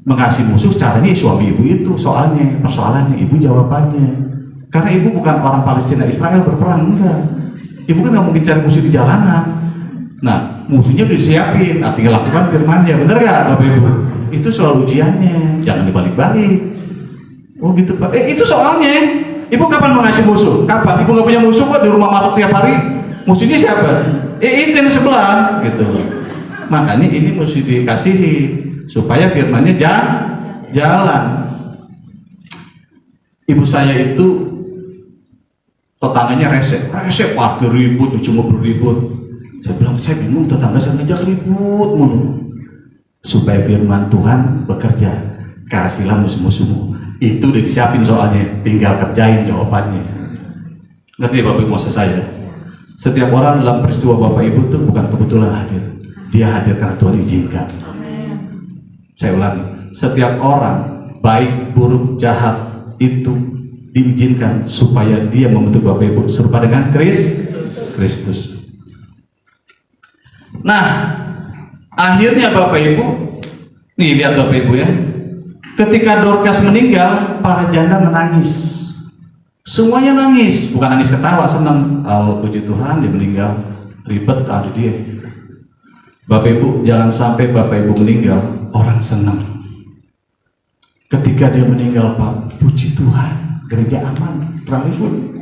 Mengasih musuh caranya suami ibu itu, soalnya persoalannya ibu jawabannya. Karena ibu bukan orang Palestina Israel berperang, enggak. Ibu kan nggak mungkin cari musuh di jalanan. Nah, musuhnya udah disiapin, tinggal lakukan firman-Nya, bener nggak Bapak Ibu? Itu soal ujiannya, jangan dibalik-balik. Oh gitu Pak. Itu soalnya. Ibu kapan mengasih musuh? Kapan? Ibu nggak punya musuh kok, di rumah masak tiap hari. Musuhnya siapa? Itu yang sebelah, gitu. Makanya ini mesti dikasihi supaya firman-Nya jalan. Ibu saya itu tetangganya rese, parkir ribut, cuci mobil ribut. Saya bilang, saya bingung, tetangga saya ngajak ribut mulu. Supaya firman Tuhan bekerja, kasihlah musuh-musuhmu. Itu udah disiapin soalnya, tinggal kerjain jawabannya. Ngerti Bapak Ibu maksud saya? Setiap orang dalam peristiwa Bapak Ibu itu bukan kebetulan hadir, dia hadir karena Tuhan izinkan. Saya ulangi, setiap orang baik, buruk, jahat itu diizinkan supaya dia membentuk Bapak Ibu serupa dengan Kristus. Nah, akhirnya Bapak Ibu, nih lihat Bapak Ibu ya. Ketika Dorcas meninggal, para janda menangis. Semuanya nangis, bukan nangis ketawa, senang. Oh, puji Tuhan dia meninggal, ribet ada dia. Bapak Ibu, jangan sampai Bapak Ibu meninggal, orang senang. Ketika dia meninggal, Pak, puji Tuhan, gereja aman, pralipun.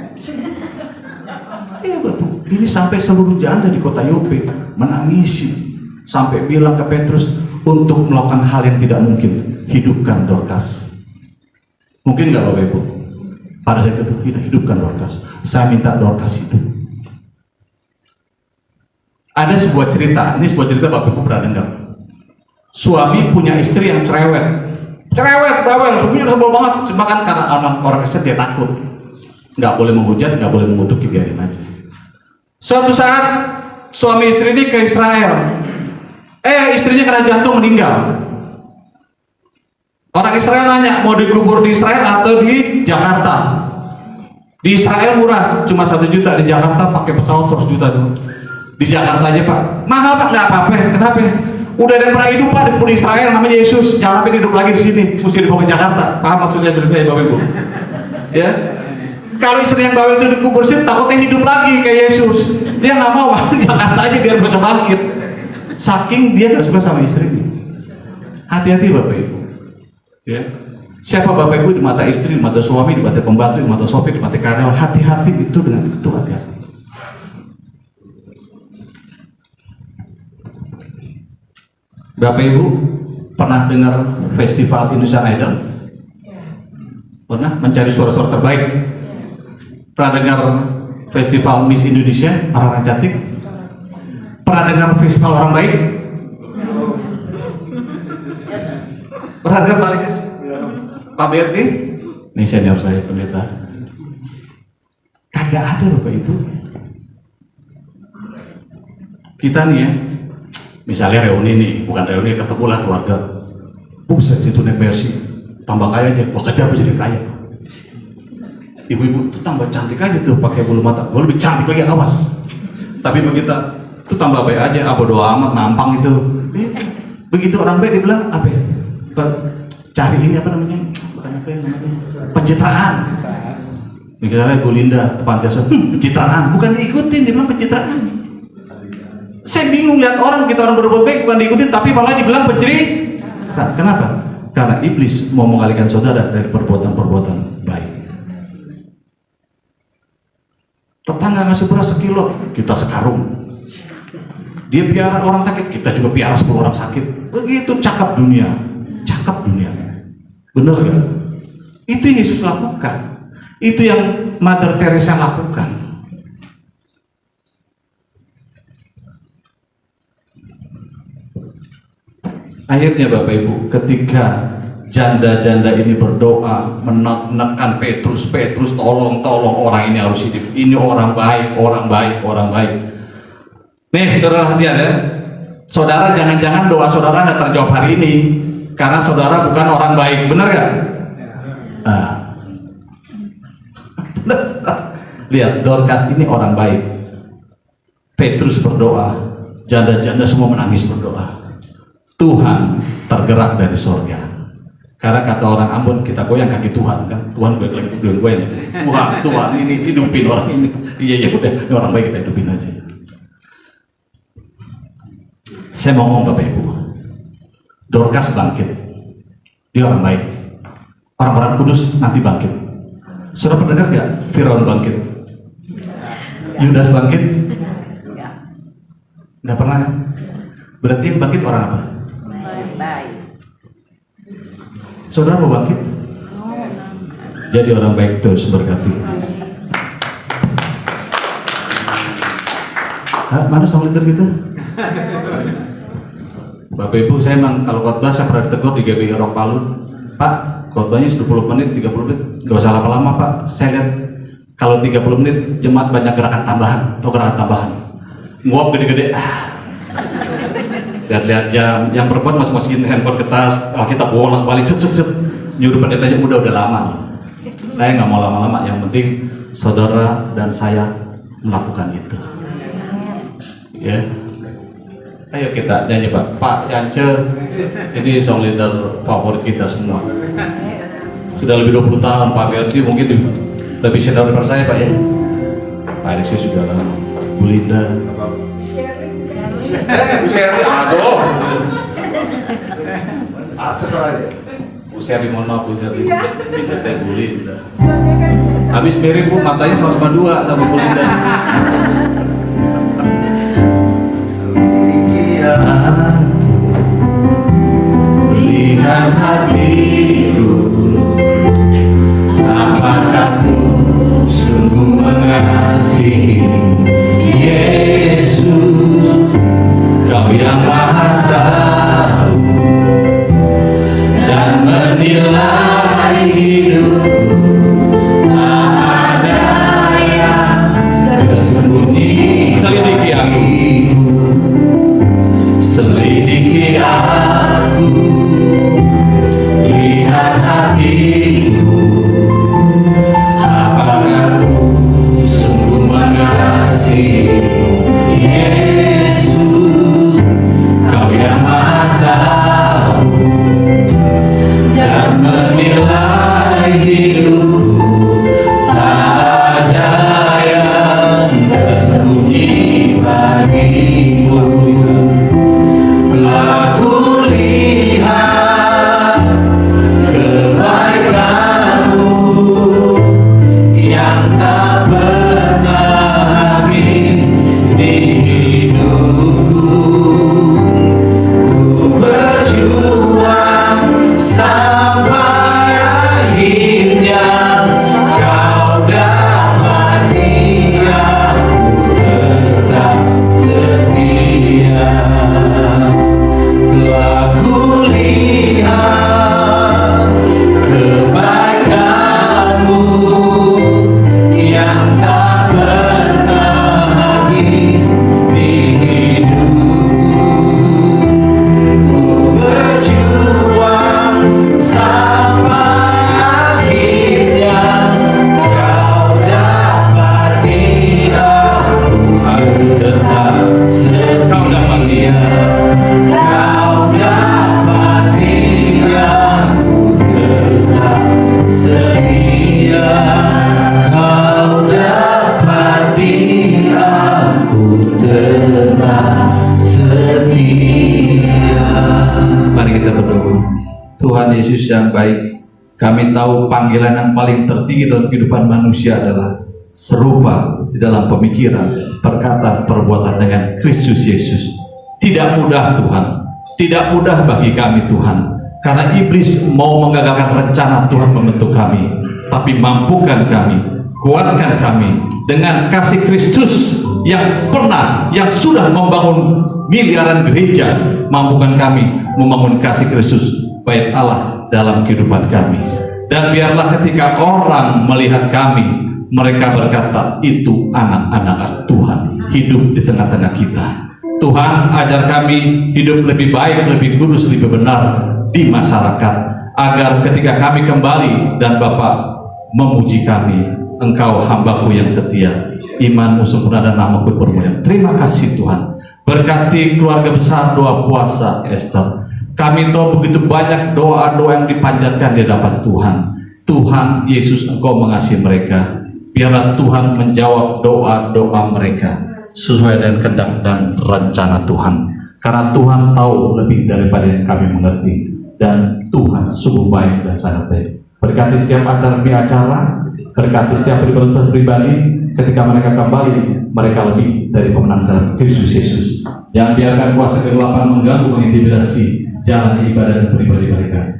Iya Bapak, ini sampai seluruh janda di kota Yope menangisi, sampai bilang ke Petrus untuk melakukan hal yang tidak mungkin, hidupkan Dorcas. Mungkin nggak Bapak Ibu? Pada saat itu, hidupkan Dorcas. Saya minta Dorcas hidup. Ada sebuah cerita, ini sebuah cerita Bapak Ibu pernah dengar. Suami punya istri yang cerewet, bawel, suaminya sebel banget, cuma kan karena orang istri dia takut, nggak boleh menghujat, nggak boleh mengutuk, biarin aja. Suatu saat suami istri ini ke Israel, istrinya kena jantung meninggal. Orang Israel nanya mau dikubur di Israel atau di Jakarta. Di Israel murah, cuma 1 juta, di Jakarta pakai pesawat 100 juta dulu. Di Jakarta aja Pak, mahal Pak, nggak apa-apa. Kenapa? Udah ada yang pernah hidup Pak di Israel, namanya Yesus, jangan sampai hidup lagi di sini, mesti dibawa ke Jakarta. Paham maksudnya ceritanya Bapak Ibu? Ya, kalau istri yang bawel itu dikubur sih, takutnya hidup lagi kayak Yesus. Dia nggak mau Pak, di Jakarta aja biar bisa bangkit. Saking dia nggak suka sama istrinya. Hati-hati Bapak Ibu. Ya, siapa Bapak Ibu di mata istri, di mata suami, di mata pembantu, di mata sopir, di mata karyawan, hati-hati itu dengan itu, hati-hati. Bapak Ibu pernah dengar festival Indonesian Idol? Pernah mencari suara-suara terbaik? Pernah dengar festival Miss Indonesia, orang-orang cantik? Pernah dengar festival orang baik? Pernah dengar Pak Alexis? Pak Berti? Ini senior saya pendeta. Kagak ada Bapak Ibu. Kita nih ya, misalnya reuni nih, bukan reuni, ketemu lah keluarga. Buset, situ naik Mercy, tambah kaya aja, wah kejar jadi kaya. Ibu-ibu tuh tambah cantik aja tuh pakai bulu mata, gua lebih cantik lagi, awas. Tapi begitu tuh tambah baik aja, bodo amat, nampang itu. Begitu orang baik dibilang apa ya? Cari ini apa namanya? Bukan apa yang namanya? Pencitraan. Misalnya Bu Linda ke panti asuhan, pencitraan, bukan diikutin, dia bilang pencitraan. Saya bingung lihat orang, kita orang berbuat baik bukan diikutin, tapi malah dibilang pencitraan. Kenapa? Karena iblis mau mengalihkan saudara dari perbuatan-perbuatan baik. Tetangga ngasih beras 1 kilo, kita sekarung. Dia piara orang sakit, kita juga piara 10 orang sakit. Begitu cakap dunia, bener gak? Itu yang Yesus lakukan, itu yang Mother Teresa lakukan. Akhirnya Bapak Ibu, ketika janda-janda ini berdoa menekan Petrus, tolong orang ini harus hidup, ini orang baik. Nih saudara lihat ya, saudara jangan-jangan doa saudara nggak terjawab hari ini karena saudara bukan orang baik, benar gak? Nah, lihat Dorcas ini orang baik. Petrus berdoa, janda-janda semua menangis berdoa. Tuhan tergerak dari sorga. Karena kata orang Ambon, kita goyang kaki Tuhan kan, Tuhan goyang. Tuhan ini hidupin orang ini. Iya udah, ini orang baik, kita hidupin aja. Saya mau ngomong Bapak Ibu, Dorcas bangkit, dia orang baik. Orang-orang kudus nanti bangkit. Sudah pernah dengar gak Firaun bangkit? Yudas bangkit? Nggak pernah kan? Berarti yang bangkit orang apa? Baik. Saudara mau bangkit? Jadi orang baik terus berkati. Mana sama leader kita? Bapak Ibu, saya emang kalau khotbah saya pernah ditegur di GBI Rock Palu, Pak, khotbahnya 10 menit, 30 menit, gak usah lama-lama Pak. Saya lihat kalau 30 menit jemaat banyak gerakan tambahan, nguap gede-gede. Lihat jam, yang perempuan masih masukin handphone ke tas, kita bolak-balik, set, nyuruh pendetanya udah lama. Saya nggak mau lama-lama, yang penting saudara dan saya melakukan itu. Ya, ayo kita nyanyi Pak Yance, ini song leader favorit kita semua. Sudah lebih 20 tahun, Pak Berti mungkin lebih senior daripada saya Pak ya. Pak Alexis juga, Bu Linda. Bu Sherly, aduh. Atas aja. Bu Sherly, mohon maaf Bu Sherly. Kita teh Bu Linda. Habis mirip Bu, matanya sama-sama dua sama Bu Linda. Lihat hatiku, apakah ku sungguh mengasihi Yesus, Kau yang Maha Tahu dan menilai hidupku. Tak ada yang tersembunyi. Selidiki aku, selidiki aku, lihat hatiku, apakah ku sungguh mengasihi Yesus, Kau yang Maha Tahu dan menilai hidupku. Tak ada yang tersembunyi bagimu. Telah kulihat kebaikan-Mu yang tak pernah habis di hidupku. Ku berjuang sampai akhirnya Kau dapati aku tetap setia. Telah kulihat kebaikan-Mu yang tak pernah habis di hidupku. Ku berjuang sampai akhirnya Kau dapati aku tetap setia. Kau dapati aku tetap setia. Kau dapati aku tetap setia. Mari kita berdoa. Tuhan Yesus yang baik, kami tahu panggilan yang paling tertinggi dalam kehidupan manusia adalah serupa di dalam pemikiran, perkataan, perbuatan dengan Kristus Yesus. Tidak mudah Tuhan, tidak mudah bagi kami Tuhan, karena iblis mau menggagalkan rencana Tuhan membentuk kami. Tapi mampukan kami, kuatkan kami dengan kasih Kristus yang pernah, yang sudah membangun miliaran gereja. Mampukan kami membangun kasih Kristus bait Allah dalam kehidupan kami. Dan biarlah ketika orang melihat kami, mereka berkata, itu anak-anak Tuhan hidup di tengah-tengah kita. Tuhan, ajar kami hidup lebih baik, lebih kudus, lebih benar di masyarakat, agar ketika kami kembali dan Bapa memuji kami, Engkau hambaku yang setia, imanmu sempurna dan namamu bermulia. Terima kasih Tuhan. Berkati keluarga besar doa puasa Esther. Kami tahu begitu banyak doa-doa yang dipanjatkan di hadapan Tuhan. Tuhan Yesus, Engkau mengasihi mereka. Biarlah Tuhan menjawab doa-doa mereka sesuai dengan kehendak dan rencana Tuhan. Karena Tuhan tahu lebih daripada yang kami mengerti, dan Tuhan sungguh baik dan sangat baik. Berkati setiap acara, berkati setiap pribadi, ketika mereka kembali, mereka lebih dari pemenang dalam Kristus Yesus. Jangan biarkan kuasa kegelapan mengganggu, mengintimidasi jalan ibadah dan pribadi mereka.